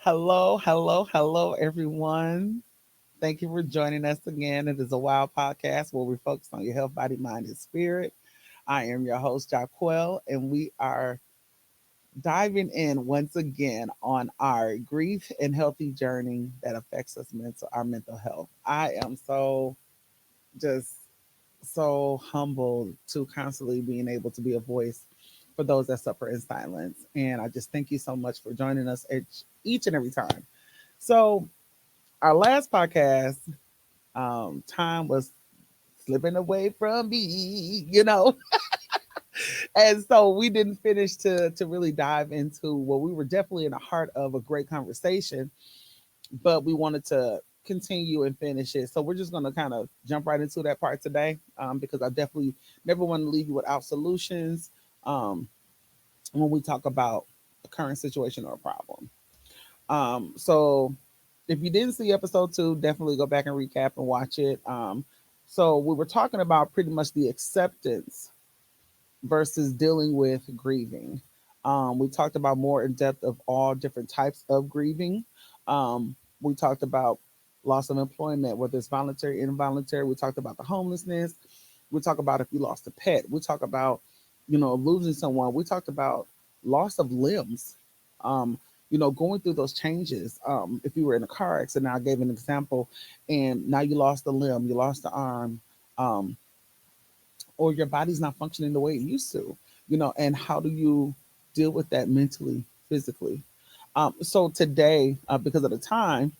Hello, hello, hello, everyone. Thank you for joining us again. It is a wild podcast where we focus on your health, body, mind, and spirit. I am your host, Jaquel, and we are diving in once again on our grief and healthy journey that affects our mental health. I am just so humbled to constantly being able to be a voice for those that suffer in silence. And I just thank you so much for joining us each and every time. So, our last podcast, time was slipping away from me. And so we didn't finish to really dive into what we were definitely in the heart of a great conversation, but we wanted to continue and finish it. So we're just going to kind of jump right into that part today, because I definitely never want to leave you without solutions um, when we talk about a current situation or a problem. So if you didn't see episode 2, definitely go back and recap and watch it. So we were talking about pretty much the acceptance versus dealing with grieving. We talked about more in depth of all different types of grieving. We talked about loss of employment, whether it's voluntary, involuntary. We talked about the homelessness. We talk about if you lost a pet. We talk about, losing someone. We talked about loss of limbs. Um, going through those changes. If you were in a car accident, I gave an example, and now you lost a limb, you lost the arm. Um, or your body's not functioning the way it used to, and how do you deal with that mentally, physically? So today, because of the time,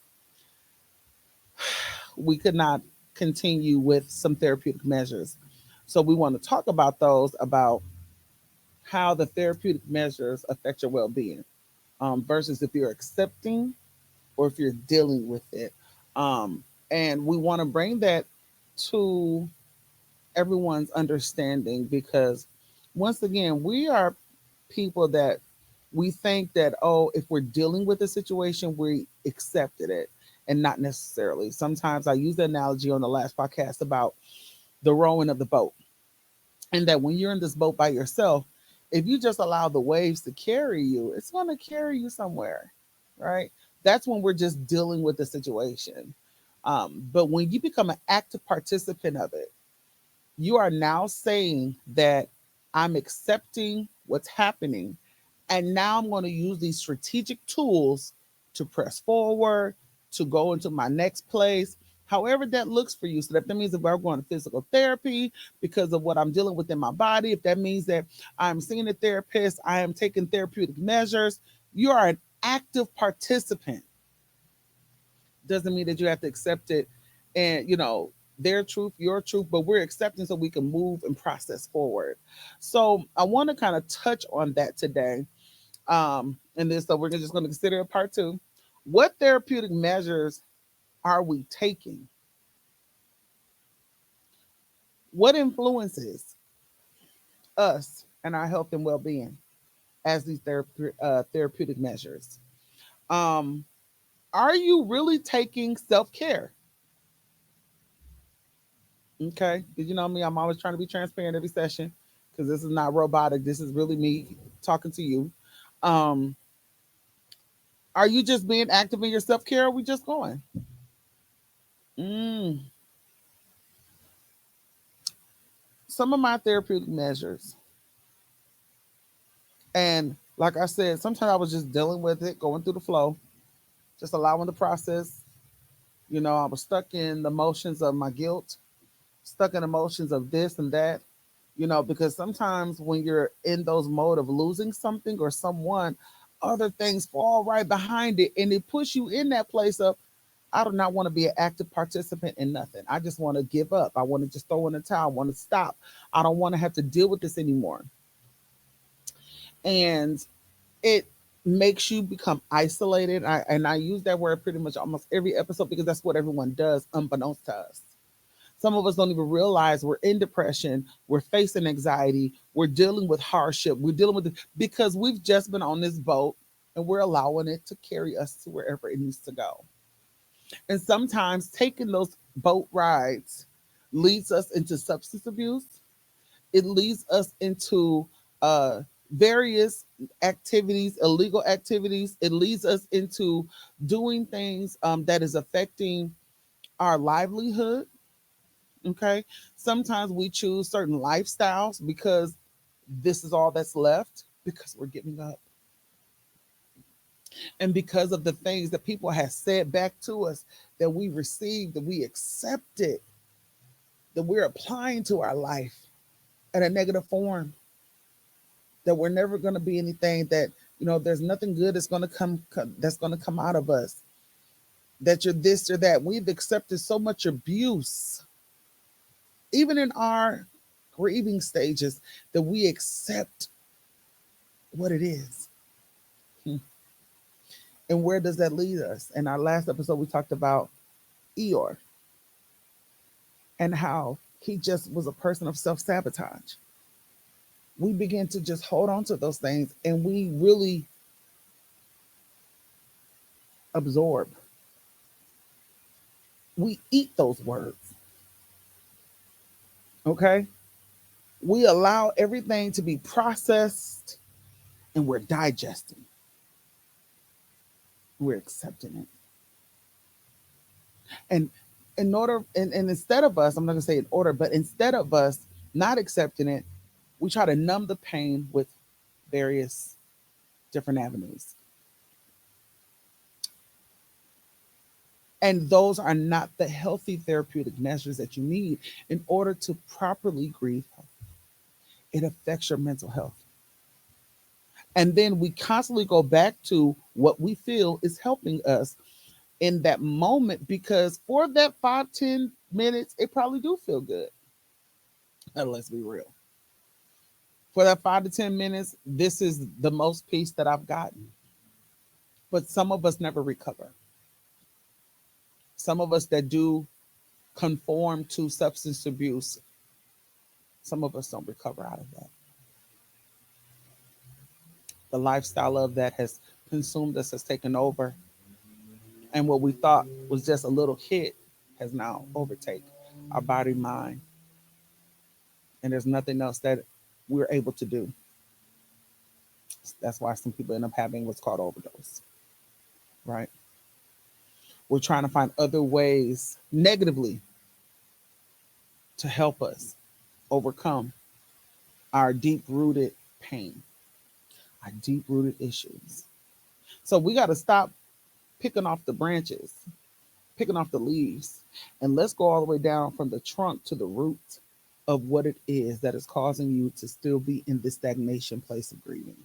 we could not continue with some therapeutic measures. So we want to talk about those, about how the therapeutic measures affect your well-being, versus if you're accepting or if you're dealing with it. And we want to bring that to everyone's understanding, because once again, we are people that we think that, oh, if we're dealing with a situation, we accepted it, and not necessarily. Sometimes I use the analogy on the last podcast about the rowing of the boat, and that when you're in this boat by yourself, if you just allow the waves to carry you, it's going to carry you somewhere, right? That's when we're just dealing with the situation. But when you become an active participant of it, you are now saying that I'm accepting what's happening. And now I'm going to use these strategic tools to press forward, to go into my next place, however that looks for you. So that means if I'm going to physical therapy because of what I'm dealing with in my body, if that means that I'm seeing a therapist, I am taking therapeutic measures, you are an active participant. Doesn't mean that you have to accept it and, their truth, your truth, but we're accepting so we can move and process forward. So I want to kind of touch on that today. And then so we're just going to consider a part 2. What therapeutic measures are we taking? What influences us and our health and well-being as these therapeutic measures? Um, are you really taking self-care? Okay, because you know me, I'm always trying to be transparent every session, because this is not robotic. This is really me talking to you. Um, are you just being active in your self care? Or are we just going? Mm. Some of my therapeutic measures, and like I said, sometimes I was just dealing with it, going through the flow, just allowing the process. I was stuck in the emotions of my guilt, stuck in emotions of this and that. Because sometimes when you're in those mode of losing something or someone, other things fall right behind it, and it puts you in that place of, I do not want to be an active participant in nothing. I just want to give up. I want to just throw in the towel. I want to stop. I don't want to have to deal with this anymore. And it makes you become isolated. And I use that word pretty much almost every episode, because that's what everyone does, unbeknownst to us. Some of us don't even realize we're in depression, we're facing anxiety, we're dealing with hardship, we're dealing with it because we've just been on this boat, and we're allowing it to carry us to wherever it needs to go. And sometimes taking those boat rides leads us into substance abuse. It leads us into various activities, illegal activities. It leads us into doing things that is affecting our livelihood. Okay. Sometimes we choose certain lifestyles because this is all that's left, because we're giving up. And because of the things that people have said back to us, that we received, that we accepted, that we're applying to our life in a negative form, that we're never going to be anything, that, there's nothing good that's going to that's going to come out of us, that you're this or that. We've accepted so much abuse, even in our grieving stages, that we accept what it is. Hmm. And where does that lead us? In our last episode, we talked about Eeyore and how he just was a person of self sabotage. We begin to just hold on to those things, and we really absorb. We eat those words. Okay. We allow everything to be processed, and we're digesting. We're accepting it. And and instead of us, I'm not gonna say in order, but instead of us not accepting it, we try to numb the pain with various different avenues. And those are not the healthy therapeutic measures that you need in order to properly grieve. It affects your mental health. And then we constantly go back to what we feel is helping us in that moment, because for that 5-10 minutes, it probably do feel good. And let's be real. For that 5 to 10 minutes, this is the most peace that I've gotten. But some of us never recover. Some of us that do conform to substance abuse, some of us don't recover out of that. The lifestyle of that has consumed us, has taken over. And what we thought was just a little hit has now overtaken our body, mind. And there's nothing else that we're able to do. That's why some people end up having what's called overdose, right? We're trying to find other ways negatively to help us overcome our deep rooted pain, our deep rooted issues. So we got to stop picking off the branches, picking off the leaves, and let's go all the way down from the trunk to the root of what it is that is causing you to still be in this stagnation place of grieving.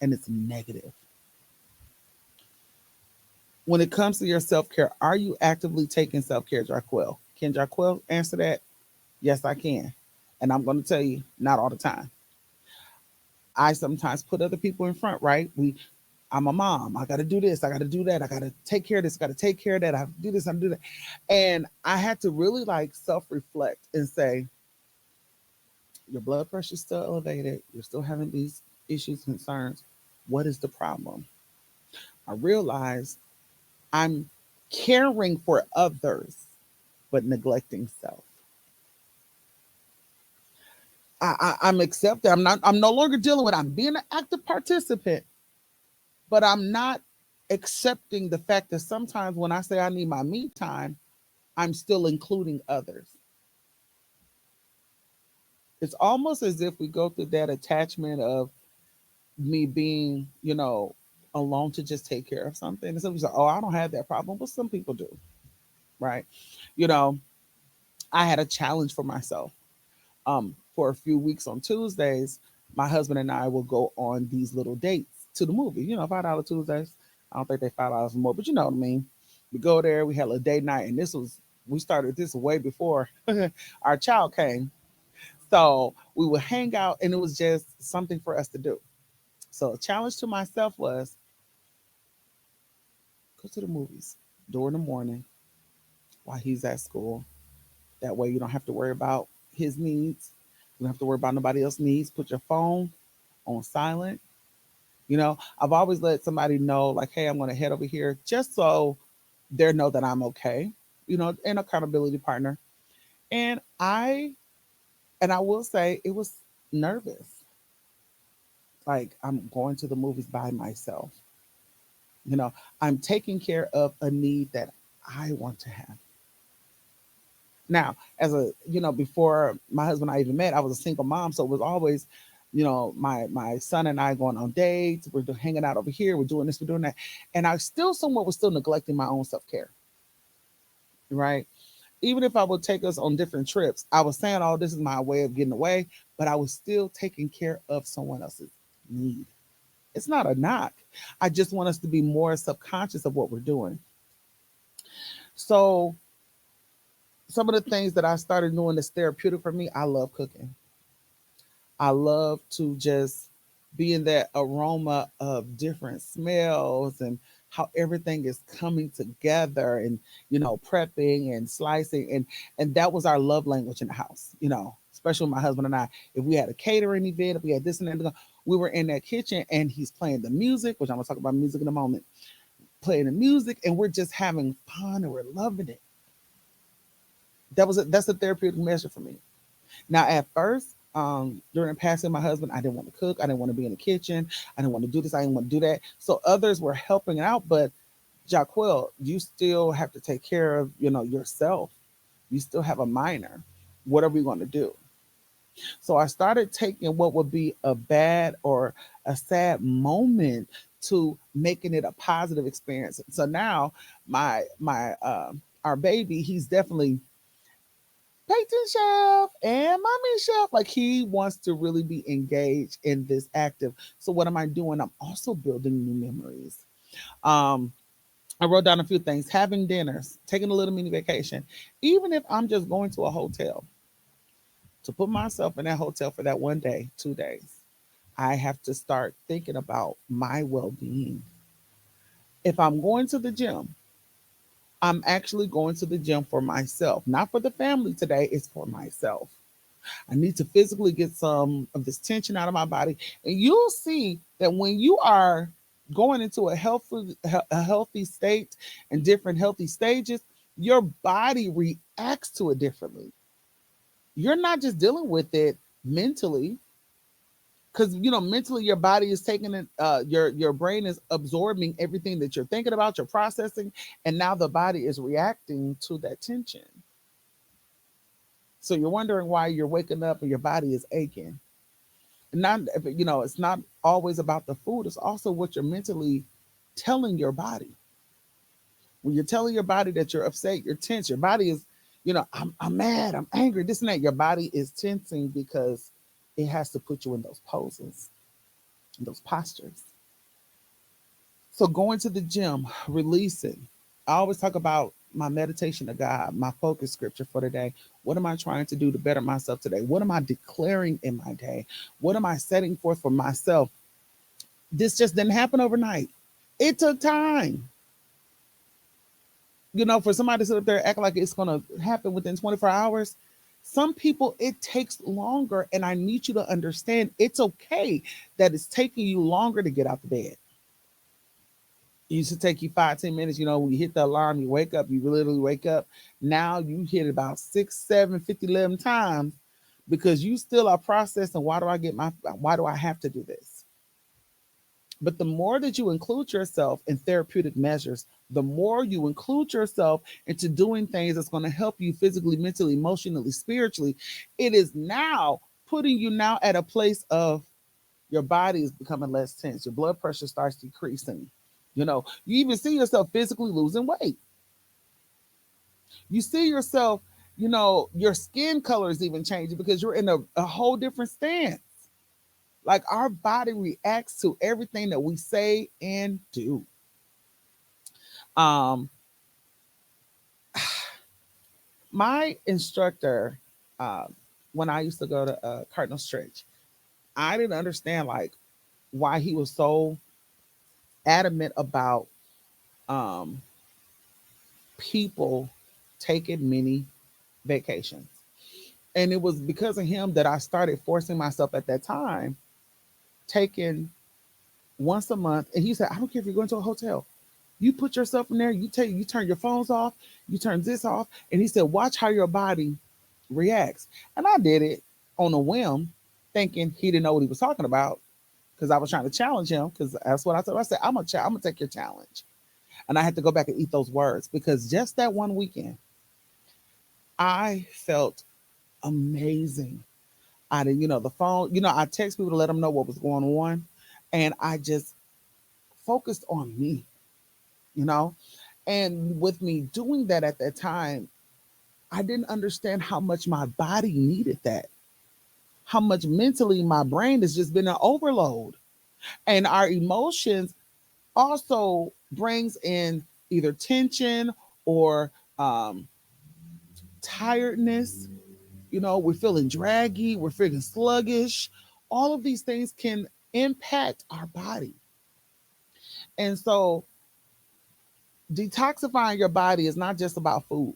And it's negative. When it comes to your self care, are you actively taking self care, Jaquel? Can Jaquel answer that? Yes, I can. And I'm going to tell you, not all the time. I sometimes put other people in front, right? I'm a mom. I got to do this. I got to do that. I got to take care of this. I got to take care of that. I have to do this. I have to do that. And I had to really like self reflect and say, your blood pressure is still elevated. You're still having these issues, concerns. What is the problem? I realized I'm caring for others, but neglecting self. I'm accepting. I'm no longer dealing with, I'm being an active participant, but I'm not accepting the fact that sometimes when I say I need my me time, I'm still including others. It's almost as if we go through that attachment of me being, alone to just take care of something. And some people say, oh, I don't have that problem. But some people do, right? You know, I had a challenge for myself. For a few weeks on Tuesdays, my husband and I will go on these little dates to the movie. $5 Tuesdays. I don't think they $5 more, but you know what I mean. We go there. We had a date night, and we started this way before our child came. So we would hang out, and it was just something for us to do. So a challenge to myself was go to the movies during the morning while he's at school. That way you don't have to worry about his needs. You don't have to worry about nobody else's needs. Put your phone on silent. I've always let somebody know, like, hey, I'm going to head over here just so they know that I'm okay, an accountability partner. And I will say it was nervous. Like I'm going to the movies by myself. You know, I'm taking care of a need that I want to have. Now, as a, before my husband and I even met, I was a single mom, so it was always, my son and I going on dates. We're hanging out over here. We're doing this. We're doing that, and I still somewhat was still neglecting my own self care. Right. Even if I would take us on different trips, I was saying, "Oh, this is my way of getting away," but I was still taking care of someone else's need. It's not a knock. I just want us to be more subconscious of what we're doing. So some of the things that I started doing that's therapeutic for me, I love cooking. I love to just be in that aroma of different smells and how everything is coming together and prepping and slicing and that was our love language in the house, especially with my husband and I. If we had a catering event, if we had this and that, we were in that kitchen and he's playing the music, which I'm gonna talk about music in a moment, playing the music, and we're just having fun and we're loving it. That's a therapeutic measure for me. Now, at first, during the passing of my husband, I didn't want to cook. I didn't want to be in the kitchen. I didn't want to do this. I didn't want to do that. So others were helping out, but Jaquel, you still have to take care of, yourself. You still have a minor. What are we going to do? So I started taking what would be a bad or a sad moment to making it a positive experience. So now my our baby, he's definitely Peyton Chef and Mommy Chef. Like he wants to really be engaged in this active. So what am I doing? I'm also building new memories. Um, I wrote down a few things: having dinners, taking a little mini vacation, even if I'm just going to a hotel to put myself in that hotel for that 1 day, 2 days. I have to start thinking about my well-being. If I'm going to the gym, I'm actually going to the gym for myself, not for the family today. It's for myself. I need to physically get some of this tension out of my body. And you'll see that when you are going into a healthy state and different healthy stages, your body reacts to it differently. You're not just dealing with it mentally, because mentally your body is taking it, your brain is absorbing everything that you're thinking about, you're processing, and now the body is reacting to that tension. So you're wondering why you're waking up and your body is aching. Not it's not always about the food. It's also what you're mentally telling your body. When you're telling your body that you're upset, you're tense, your body is, I'm mad, I'm angry, this and that. Your body is tensing because it has to put you in those poses, in those postures. So going to the gym, releasing. I always talk about my meditation to God, my focus scripture for today. What am I trying to do to better myself today? What am I declaring in my day? What am I setting forth for myself? This just didn't happen overnight. It took time. For somebody to sit up there and act like it's going to happen within 24 hours. Some people, it takes longer. And I need you to understand it's okay that it's taking you longer to get out the bed. It used to take you 5, 10 minutes. When you hit the alarm, you wake up, you literally wake up. Now you hit about 6, 7, 50, 11 times because you still are processing. Why do I have to do this? But the more that you include yourself in therapeutic measures, the more you include yourself into doing things that's going to help you physically, mentally, emotionally, spiritually, it is now putting you now at a place of your body is becoming less tense. Your blood pressure starts decreasing. You even see yourself physically losing weight. You see yourself, your skin color is even changing because you're in a whole different stance. Like our body reacts to everything that we say and do. Um, my instructor, uh, when I used to go to Cardinal Stretch, I didn't understand like why he was so adamant about um, people taking mini vacations. And it was because of him that I started forcing myself at that time, taking once a month. And he said, I don't care if you're going to a hotel. You put yourself in there, you turn your phones off, you turn this off. And he said, watch how your body reacts. And I did it on a whim, thinking he didn't know what he was talking about because I was trying to challenge him. Because that's what I told him. I said, I'm gonna take your challenge, and I had to go back and eat those words because just that one weekend, I felt amazing. I didn't, the phone. I text people to let them know what was going on, and I just focused on me. You know, and with me doing that at that time, I didn't understand how much my body needed that, how much mentally my brain has just been an overload. And our emotions also brings in either tension or um, tiredness. We're feeling draggy, we're feeling sluggish. All of these things can impact our body. And so detoxifying your body is not just about food.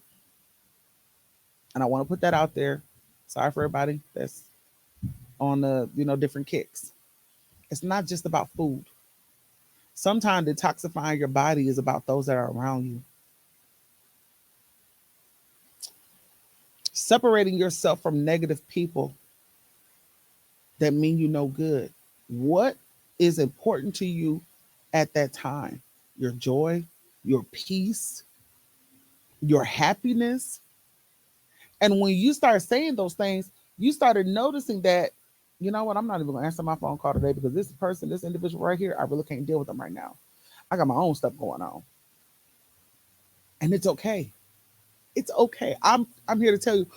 And I want to put that out there. Sorry for everybody that's on the, different kicks. It's not just about food. Sometimes detoxifying your body is about those that are around you. Separating yourself from negative people that mean you no good. What is important to you at that time? Your joy, your peace, your happiness. And when you start saying those things, you started noticing that, you know what, I'm not even going to answer my phone call today because this person, this individual right here, I really can't deal with them right now. I got my own stuff going on. And it's okay. It's okay. I'm here to tell you,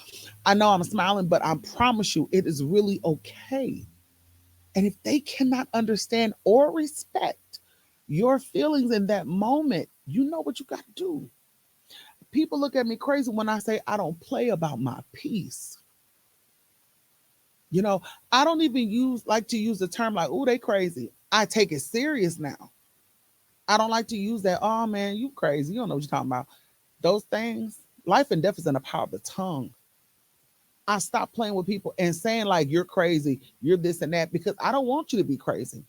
I know I'm smiling, but I promise you it is really okay. And if they cannot understand or respect your feelings in that moment, you know what you got to do. People look at me crazy when I say I don't play about my peace. You know, I don't even like to use the term like, oh, they crazy. I take it serious now. I don't like to use that, oh man, you crazy. You don't know what you're talking about. Those things, life and death is in the power of the tongue. I stop playing with people and saying like you're crazy, you're this and that, because I don't want you to be crazy.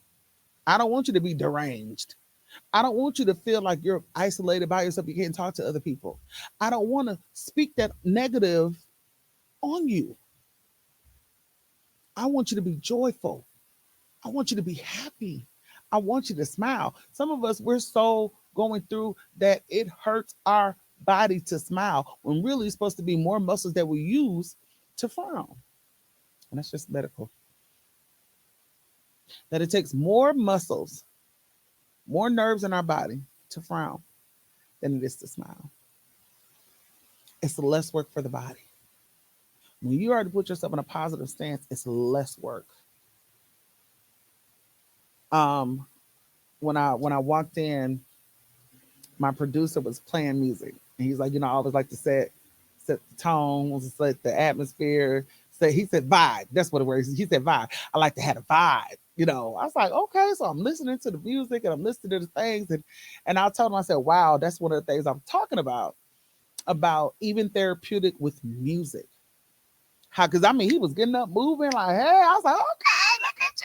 I don't want you to be deranged. I don't want you to feel like you're isolated by yourself. You can't talk to other people. I don't want to speak that negative on you. I want you to be joyful. I want you to be happy. I want you to smile. Some of us, we're so going through that it hurts our body to smile when really it's supposed to be more muscles that we use to frown. And that's just medical. That it takes more muscles, more nerves in our body to frown than it is to smile. It's less work for the body. When you already put yourself in a positive stance, it's less work. Um, when I walked in, my producer was playing music, and he's like, I always like to set the tone, set the atmosphere. He said vibe. That's what it was. He said vibe. I like to have a vibe. I was like, okay, so I'm listening to the music and I'm listening to the things, and I told him, I said, wow, that's one of the things I'm talking about even therapeutic with music. How? Because I mean, he was getting up, moving, like, hey, I was like, okay, look at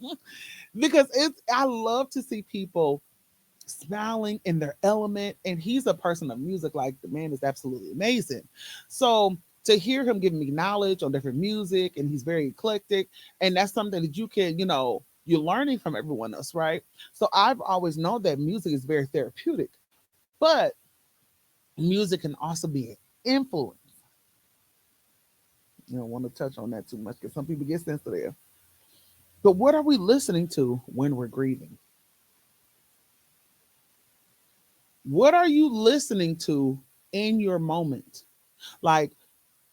you. Because I love to see people smiling in their element. And he's a person of music. Like, the man is absolutely amazing. So to hear him giving me knowledge on different music, and he's very eclectic, and that's something that you can, you're learning from everyone else, right? So I've always known that music is very therapeutic, but music can also be an influence. You don't want to touch on that too much because some people get sensitive. But what are we listening to when we're grieving? What are you listening to in your moment? Like,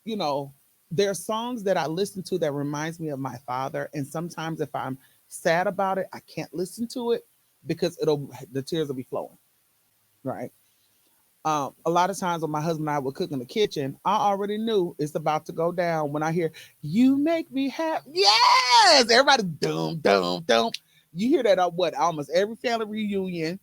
you know, there are songs that I listen to that reminds me of my father. And sometimes if I'm sad about it, I can't listen to it because the tears will be flowing. Right. A lot of times when my husband and I would cook in the kitchen, I already knew it's about to go down when I hear, you make me happy. Yes. Everybody, doom, doom, doom. You hear that at what? Almost every family reunion.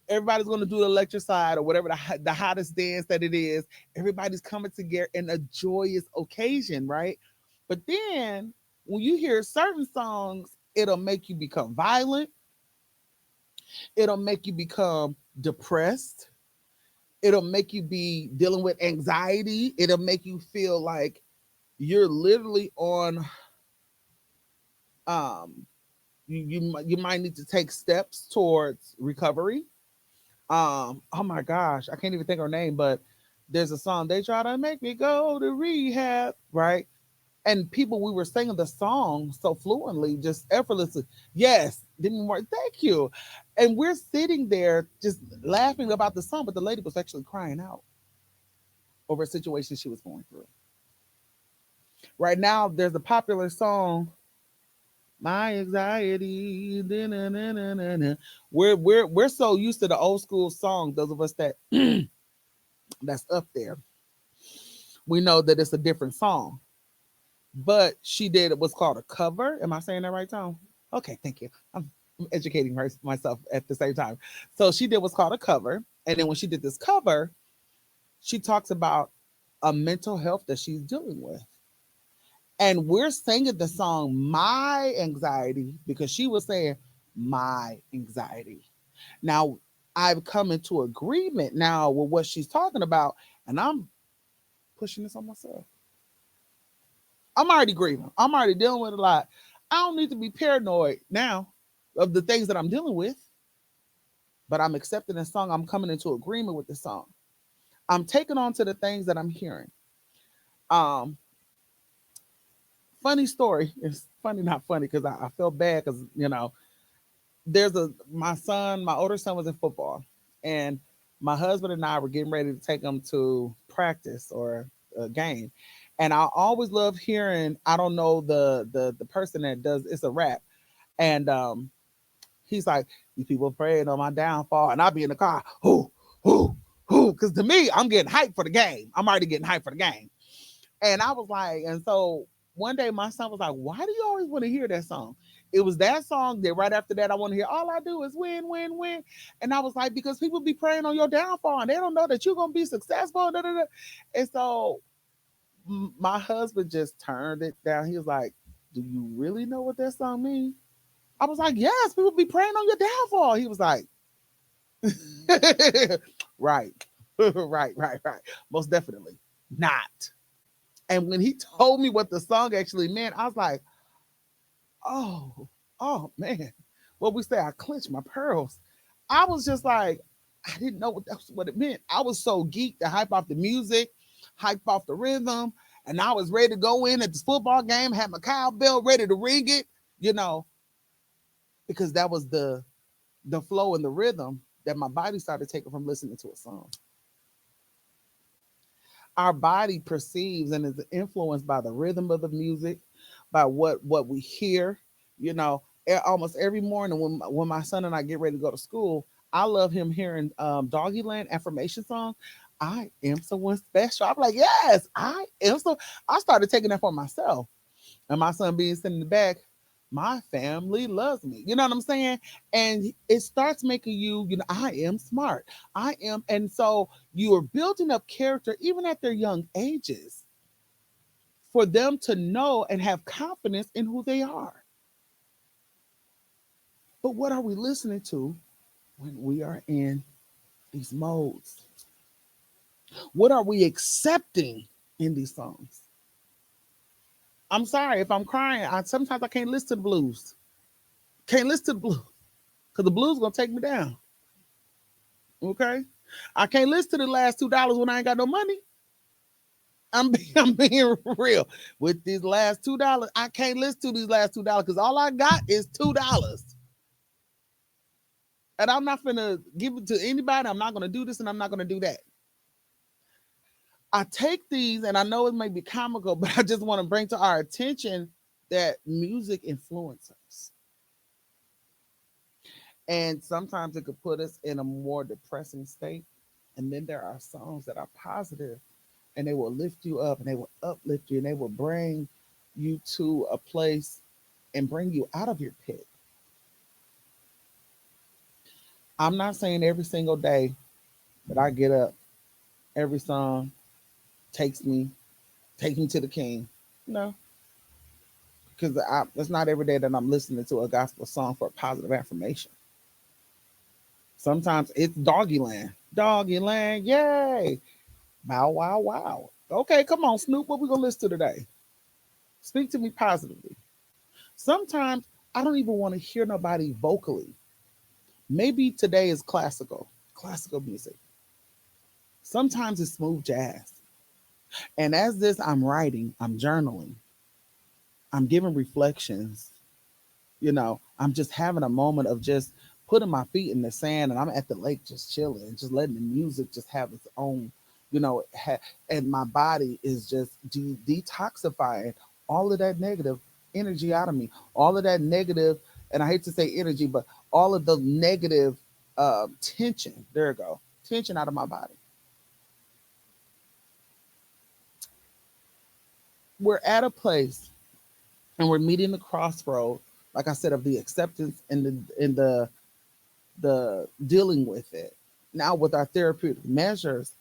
Everybody's going to do the electricide or whatever the hottest dance that it is. Everybody's coming together in a joyous occasion, right? But then when you hear certain songs, it'll make you become violent. It'll make you become depressed. It'll make you be dealing with anxiety. It'll make you feel like you're literally on Um, you might need to take steps towards recovery. Oh my gosh, I can't even think of her name, but there's a song, they try to make me go to rehab, right? And people, we were singing the song so fluently, just effortlessly. Yes, didn't work. Thank you. And we're sitting there just laughing about the song, but the lady was actually crying out over a situation she was going through. Right now, there's a popular song, "My Anxiety." Da-na-na-na-na-na. We're so used to the old school song. Those of us that's up there, we know that it's a different song. But she did what's called a cover. Am I saying that right, Tom? Okay, thank you. I'm educating myself at the same time. So she did what's called a cover, and then when she did this cover, she talks about a mental health that she's dealing with, and we're singing the song "My Anxiety" because she was saying my anxiety. Now I've come into agreement now with what she's talking about, and I'm pushing this on myself. I'm already grieving. I'm already dealing with a lot. I don't need to be paranoid now of the things that I'm dealing with, but I'm accepting this song. I'm coming into agreement with the song. I'm taking on to the things that I'm hearing. Um, Funny story. It's funny, not funny, because I feel bad because there's my son, my older son was in football, and my husband and I were getting ready to take him to practice or a game. And I always love hearing, I don't know the person that does, it's a rap. And he's like, "You people praying on my downfall," and I'll be in the car, who, because to me, I'm getting hyped for the game. I'm already getting hyped for the game. And I was like, and so one day my son was like, "Why do you always want to hear that song?" It was that song that right after that I want to hear, "All I do is win, win, win." And I was like, because people be praying on your downfall and they don't know that you're gonna be successful. Da, da, da. And so my husband just turned it down. He was like, "Do you really know what that song means?" I was like, "Yes, people be praying on your downfall." He was like, "Right, right. Most definitely not." And when he told me what the song actually meant, I was like, "Oh, oh man." What we say, I clenched my pearls. I was just like, I didn't know that's what it meant. I was so geeked to hype off the music, hype off the rhythm, and I was ready to go in at this football game, had my cowbell ready to ring it, you know, because that was the flow and the rhythm that my body started taking from listening to a song. Our body perceives and is influenced by the rhythm of the music, by what we hear. You know, almost every morning when my son and I get ready to go to school, I love him hearing Doggyland affirmation song. I am someone special. I'm like, yes, I am so. I started taking that for myself, and my son being sitting in the back. My family loves me. You know what I'm saying? And it starts making you, I am smart. I am. And so you are building up character even at their young ages for them to know and have confidence in who they are. But what are we listening to when we are in these modes? What are we accepting in these songs? I'm sorry if I'm crying. Sometimes I can't listen to the blues. Can't listen to the blues because the blues gonna take me down. Okay, I can't listen to the last $2 when I ain't got no money. I'm being real with these last $2. I can't listen to these last $2 because all I got is $2, and I'm not gonna give it to anybody. I'm not gonna do this, and I'm not gonna do that. I take these, and I know it may be comical, but I just want to bring to our attention that music influences, and sometimes it could put us in a more depressing state. And then there are songs that are positive and they will lift you up and they will uplift you and they will bring you to a place and bring you out of your pit. I'm not saying every single day that I get up, every song takes me, take me to the king. No, because it's not every day that I'm listening to a gospel song for a positive affirmation. Sometimes it's doggy land. Doggy land, yay. Bow, wow, wow. Okay, come on, Snoop. What we gonna listen to today? Speak to me positively. Sometimes I don't even want to hear nobody vocally. Maybe today is classical music. Sometimes it's smooth jazz. And as this, I'm writing, I'm journaling, I'm giving reflections. I'm just having a moment of just putting my feet in the sand, and I'm at the lake just chilling, just letting the music just have its own, and my body is just detoxifying all of that negative energy out of me, all of that negative, and I hate to say energy, but all of the negative tension. There you go, tension out of my body. We're at a place, and we're meeting the crossroad, like I said, of the acceptance and the dealing with it. Now with our therapeutic measures,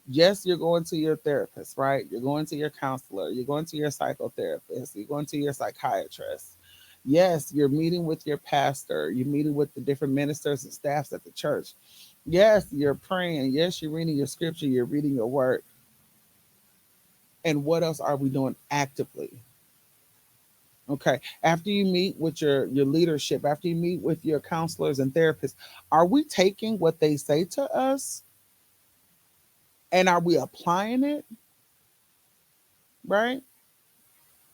yes, you're going to your therapist, right? You're going to your counselor, you're going to your psychotherapist, you're going to your psychiatrist. Yes, you're meeting with your pastor, you're meeting with the different ministers and staffs at the church. Yes, you're praying. Yes, you're reading your scripture, you're reading your word. And what else are we doing actively? Okay. After you meet with your leadership, after you meet with your counselors and therapists, are we taking what they say to us and are we applying it? Right?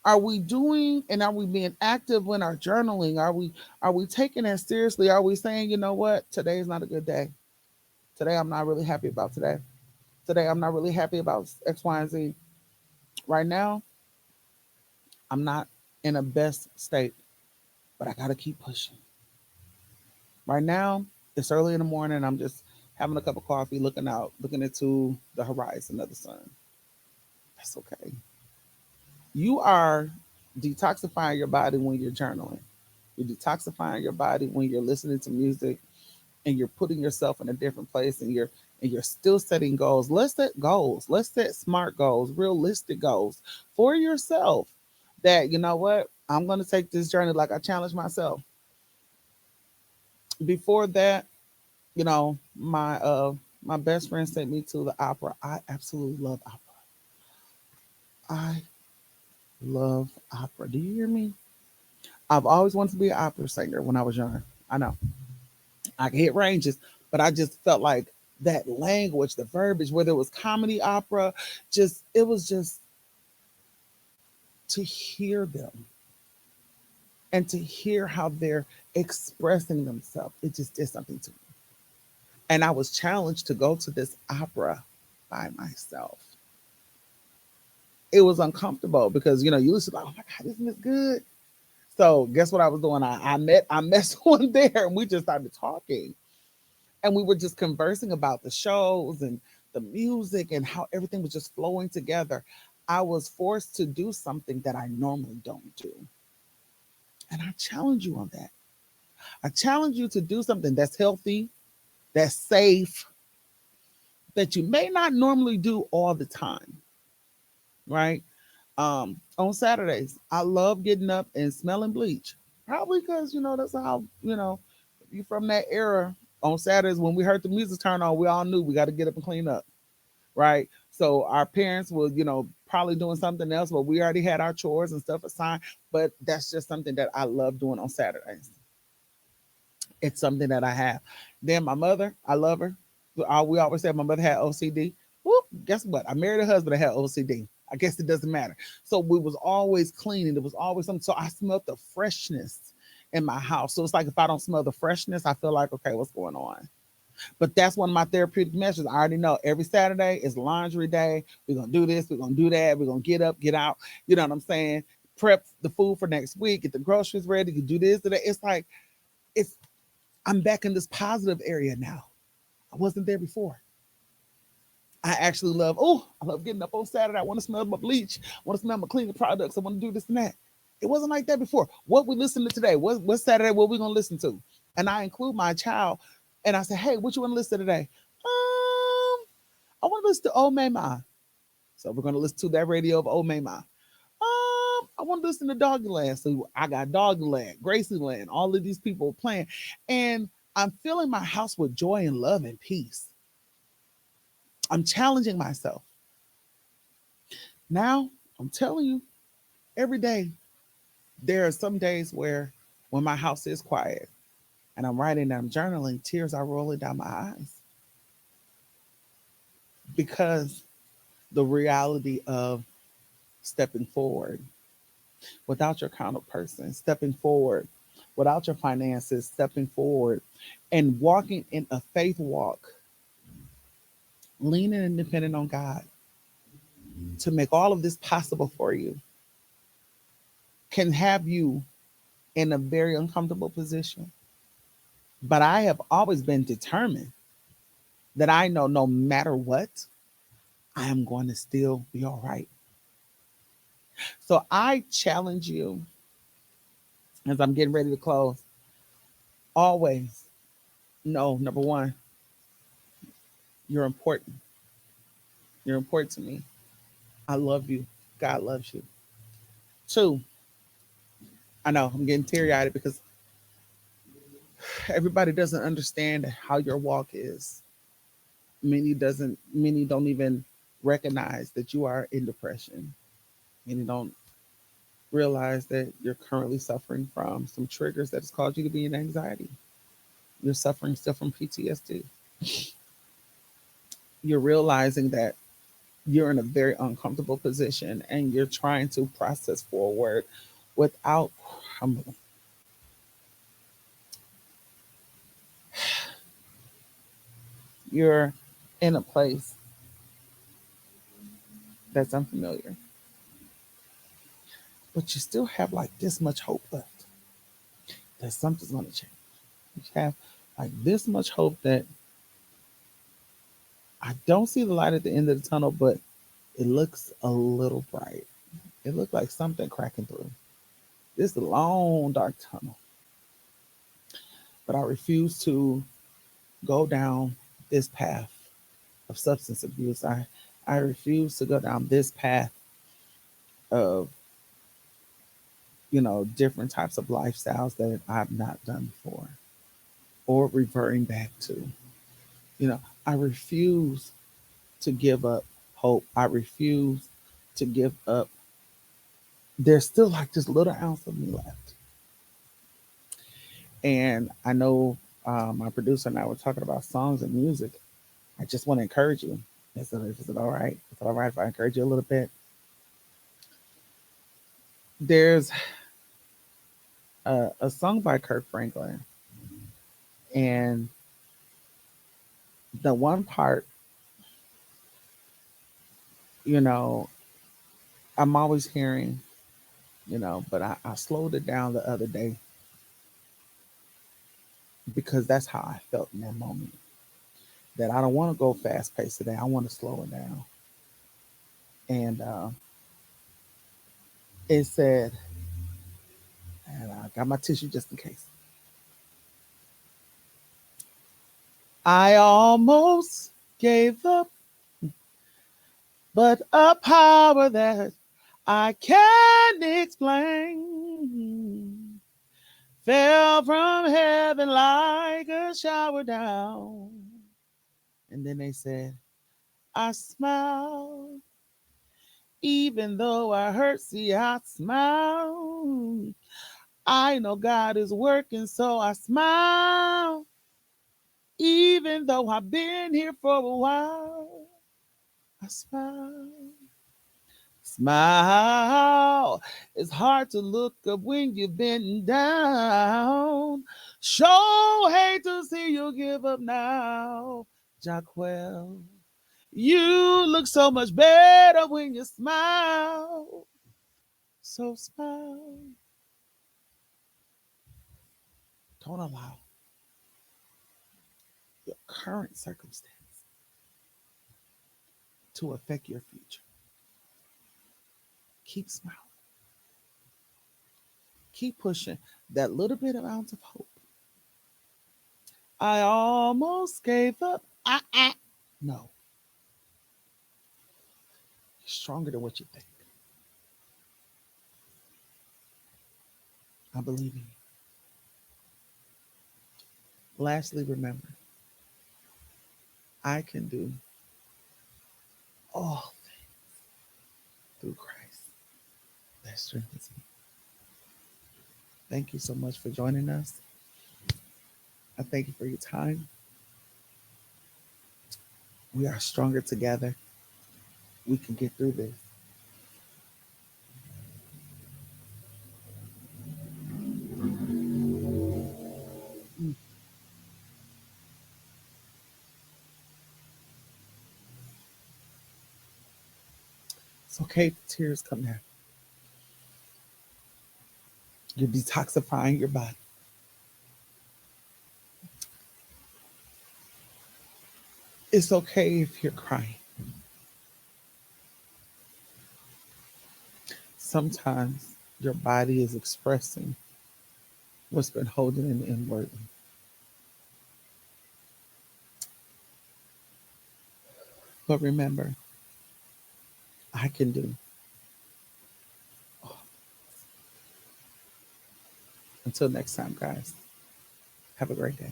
Are we doing and are we being active in our journaling? Are we taking it seriously? Are we saying, you know what, today is not a good day? Today I'm not really happy about today. Today I'm not really happy about X, Y, and Z. Right now, I'm not in a best state, but I gotta keep pushing. Right now, it's early in the morning. I'm just having a cup of coffee, looking out, looking into the horizon of the sun. That's okay. You are detoxifying your body when you're journaling. You're detoxifying your body when you're listening to music and you're putting yourself in a different place and you're still setting goals. Let's set goals. Let's set smart goals, realistic goals for yourself. That you know what? I'm gonna take this journey like I challenged myself. Before that, my best friend sent me to the opera. I absolutely love opera. I love opera. Do you hear me? I've always wanted to be an opera singer when I was younger. I know I can hit ranges, but I just felt like that language, the verbiage, whether it was comedy, opera, just it was just to hear them and to hear how they're expressing themselves. It just did something to me. And I was challenged to go to this opera by myself. It was uncomfortable because you listen like, oh my God, isn't this good? So guess what I was doing? I met someone there and we just started talking. And we were just conversing about the shows and the music and how everything was just flowing together. I was forced to do something that I normally don't do. And I challenge you on that. I challenge you to do something that's healthy, that's safe, that you may not normally do all the time, right? On Saturdays, I love getting up and smelling bleach. Probably because, that's how, if you from that era, on Saturdays when we heard the music turn on, we all knew we got to get up and clean up, right? So our parents were, probably doing something else, but we already had our chores and stuff assigned. But that's just something that I love doing on Saturdays. It's something that I have. Then my mother, I love her. We always said my mother had OCD. Whoop, guess what? I married a husband that had OCD. I guess it doesn't matter. So we was always cleaning. There was always something. So I smelled the freshness in my house. So it's like if I don't smell the freshness, I feel like, okay, what's going on? But that's one of my therapeutic measures. I already know every Saturday is laundry day. We're gonna do this, we're gonna do that, we're gonna get up, get out. You know what I'm saying? Prep the food for next week, get the groceries ready, you do this, do that. It's like it's I'm back in this positive area now. I wasn't there before. I actually I love getting up on Saturday. I want to smell my bleach. I want to smell my cleaning products. I want to do this and that. It wasn't like that before. What we listen to today? What Saturday? What we gonna listen to? And I include my child, and I say, "Hey, what you want to listen to today?" I want to listen to Old Mama. So we're gonna listen to that radio of Old Mama. I want to listen to Doggyland. So I got Doggyland, Gracieland, all of these people playing, and I'm filling my house with joy and love and peace. I'm challenging myself. Now, I'm telling you, every day, There are some days where when my house is quiet and I'm writing and I'm journaling, tears are rolling down my eyes because the reality of stepping forward without your counterperson, stepping forward without your finances, stepping forward and walking in a faith walk, leaning and depending on God to make all of this possible for you, can have you in a very uncomfortable position. But I have always been determined that I know no matter what, I am going to still be all right. So I challenge you as I'm getting ready to close, always know number one, you're important. You're important to me. I love you. God loves you. Two, I know I'm getting teary eyed because everybody doesn't understand how your walk is. Many don't even recognize that you are in depression. Many don't realize that you're currently suffering from some triggers that has caused you to be in anxiety. You're suffering still from PTSD. You're realizing that you're in a very uncomfortable position and you're trying to process forward without crumbling. You're in a place that's unfamiliar, but you still have like this much hope left that something's going to change. You have like this much hope that I don't see the light at the end of the tunnel, but it looks a little bright. It looked like something cracking through this long, dark tunnel. But I refuse to go down this path of substance abuse. I refuse to go down this path of, different types of lifestyles that I've not done before or reverting back to. I refuse to give up hope. I refuse to give up. There's still like this little ounce of me left. And I know my producer and I were talking about songs and music. I just want to encourage you. Is it all right? Is it all right if I encourage you a little bit? There's a song by Kirk Franklin, and the one part, you know, I'm always hearing, but I slowed it down the other day because that's how I felt in that moment. That I don't want to go fast paced today. I want to slow it down. And it said, and I got my tissue just in case. I almost gave up, but a power that I can't explain fell from heaven like a shower down. And then they said, I smiled, even though I hurt. See, I smile. I know God is working, so I smile, even though I've been here for a while. I smile. Smile. It's hard to look up when you've been down. Sure hate to see you give up now, Jaquel. You look so much better when you smile. So smile. Don't allow your current circumstance to affect your future. Keep smiling. Keep pushing that little bit of ounce of hope. I almost gave up. No, you're stronger than what you think. I believe in you. Lastly, remember, I can do all things through Christ that strengthens me. Thank you so much for joining us. I thank you for your time. We are stronger together. We can get through this. It's okay if tears come down. You're detoxifying your body. It's okay if you're crying. Sometimes your body is expressing what's been holding in inwardly. But remember, I can do. Until next time, guys, have a great day.